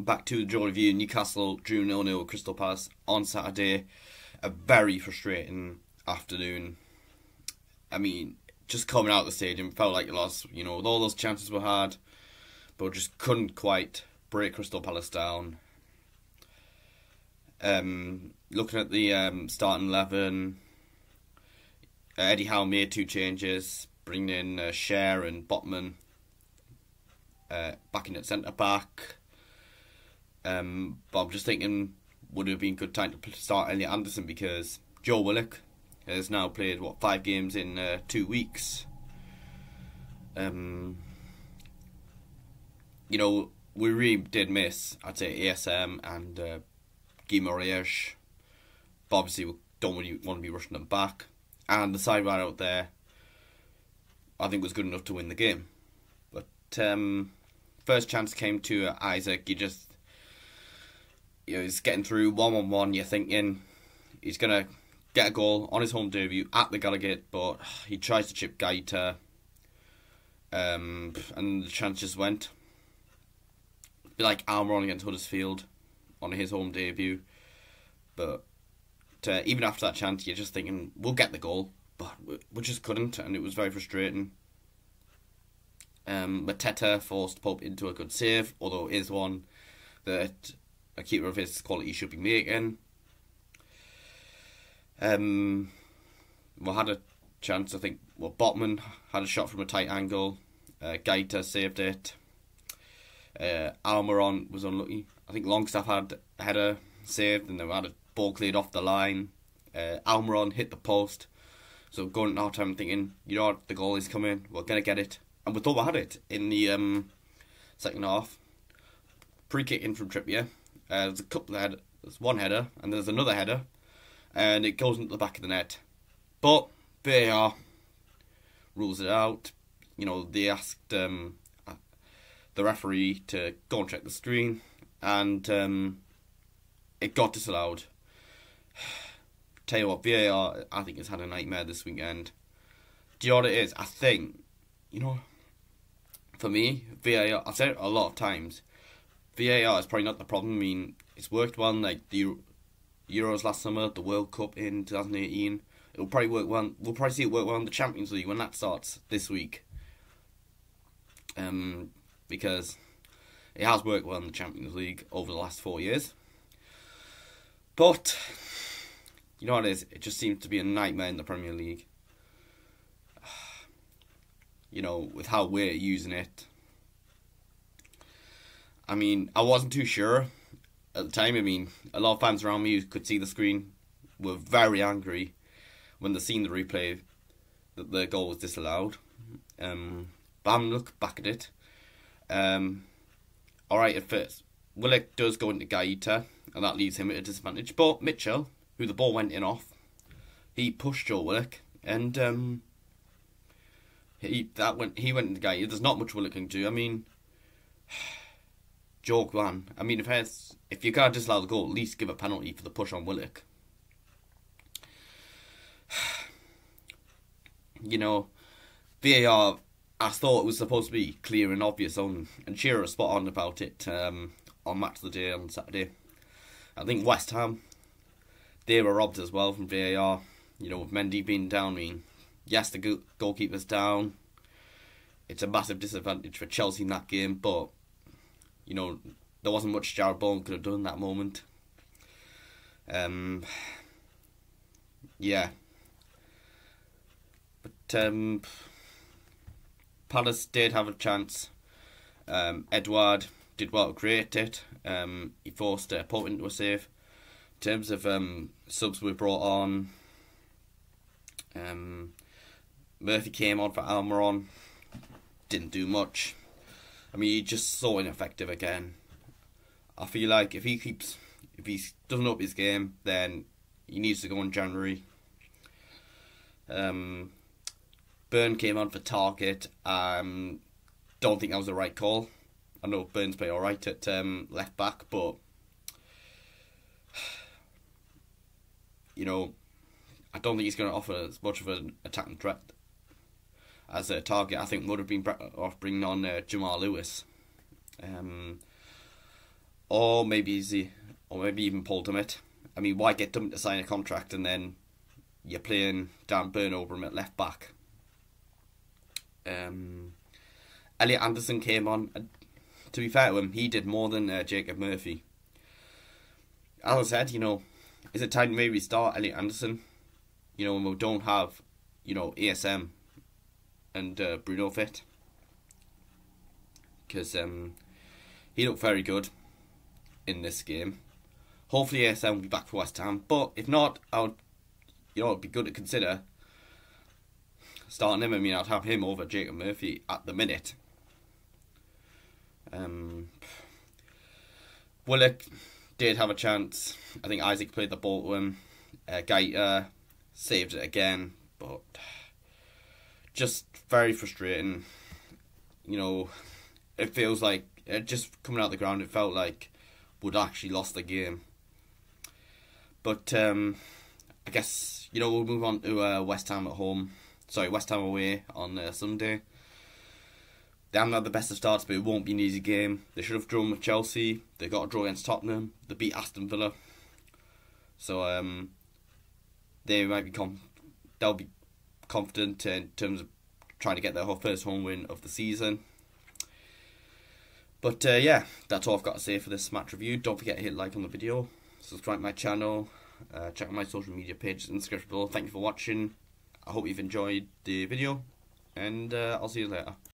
back to the Joe review. Newcastle drew 0-0 with Crystal Palace on Saturday. A very frustrating afternoon. I mean, just coming out of the stadium, felt like a loss. You know, with all those chances we had, but just couldn't quite break Crystal Palace down. Looking at the starting 11, Eddie Howe made 2 changes, bringing in Cher and Botman back in at centre back. But I'm just thinking, would it have been a good time to start Elliot Anderson, because Joe Willock has now played 5 games in 2 weeks. You know, we really did miss, I'd say, ASM and Guimarães, but obviously we don't really want to be rushing them back. And the side right out there, I think, was good enough to win the game. But first chance came to Isaac. He's getting through 1-on-1. You're thinking he's gonna get a goal on his home debut at the Gallagher, but he tries to chip Guaita, and the chance just went. Be like Allan against Huddersfield on his home debut, but even after that chance, you're just thinking, we'll get the goal, but we just couldn't, and it was very frustrating. Mateta forced Pope into a good save, although it is one that a keeper of his quality should be making. We had a chance, I think. Botman had a shot from a tight angle. Guaita saved it. Almiron was unlucky. I think Longstaff had a header saved, and they had a ball cleared off the line. Almiron hit the post. So going into half time thinking, you know what, the goal is coming, we're going to get it. And we thought we had it in the second half. Pre-kick in from Trippier. There's a couple of headers. There's one header, and there's another header. And it goes into the back of the net. But VAR rules it out. You know, they asked the referee to go and check the screen, and it got disallowed. Tell you what, VAR, I think, has had a nightmare this weekend. Do you know what it is? I think, you know, for me, VAR, I've said it a lot of times, VAR is probably not the problem. I mean, it's worked well in like the Euros last summer, the World Cup in 2018. It'll probably work well. We'll probably see it work well in the Champions League when that starts this week. Because it has worked well in the Champions League over the last 4 years. But you know what it is? It just seems to be a nightmare in the Premier League. You know, with how we're using it. I mean, I wasn't too sure at the time. I mean, a lot of fans around me who could see the screen were very angry when they seen the replay that the goal was disallowed. But having a look back at it, alright, at first, Willock does go into Guaita, and that leaves him at a disadvantage. But Mitchell, who the ball went in off, he pushed Joe Willock, and he went into Guaita. There's not much Willock can do. I mean, joke man. I mean, if you're gonna disallow the goal, at least give a penalty for the push on Willock. You know, VAR, I thought it was supposed to be clear and obvious, and Shearer was spot on about it on Match of the Day on Saturday. I think West Ham, they were robbed as well from VAR. You know, with Mendy being down, I mean, yes, the goalkeeper's down. It's a massive disadvantage for Chelsea in that game, but, you know, there wasn't much Jared Bowen could have done in that moment. Yeah. But Palace did have a chance. Edouard did well to create it. He forced Pope into a save. In terms of subs we brought on, Murphy came on for Almiron. Didn't do much. I mean, he just so ineffective again. I feel like if he doesn't up his game, then he needs to go in January. Burn came on for Target. Don't think that was the right call. I know Burn's played alright at left back, but you know, I don't think he's going to offer as much of an attacking threat as a Target. I think would have been better off bringing on Jamal Lewis. or maybe even Paul Dummett. I mean, why get Dummett to sign a contract and then you're playing Dan Burn over him at left back? Elliot Anderson came on. To be fair to him, he did more than Jacob Murphy. As I said, is it time to maybe start Elliot Anderson? When we don't have, ASM and Bruno fit. Because he looked very good in this game. Hopefully ASM will be back for West Ham. But if not, it'd be good to consider starting him. I mean, I'd have him over Jacob Murphy at the minute. Willock did have a chance. I think Isaac played the ball to him. Guaita saved it again, but just very frustrating. It feels like, just coming out of the ground, it felt like we'd actually lost the game. But I guess, we'll move on to West Ham away on Sunday. They haven't had the best of starts, but it won't be an easy game. They should have drawn with Chelsea. They got a draw against Tottenham. They beat Aston Villa. So they'll be confident in terms of trying to get their first home win of the season. But yeah, that's all I've got to say for this match review. Don't forget to hit like on the video, subscribe to my channel, check out my social media pages in the description below. Thank you for watching. I hope you've enjoyed the video, and I'll see you later.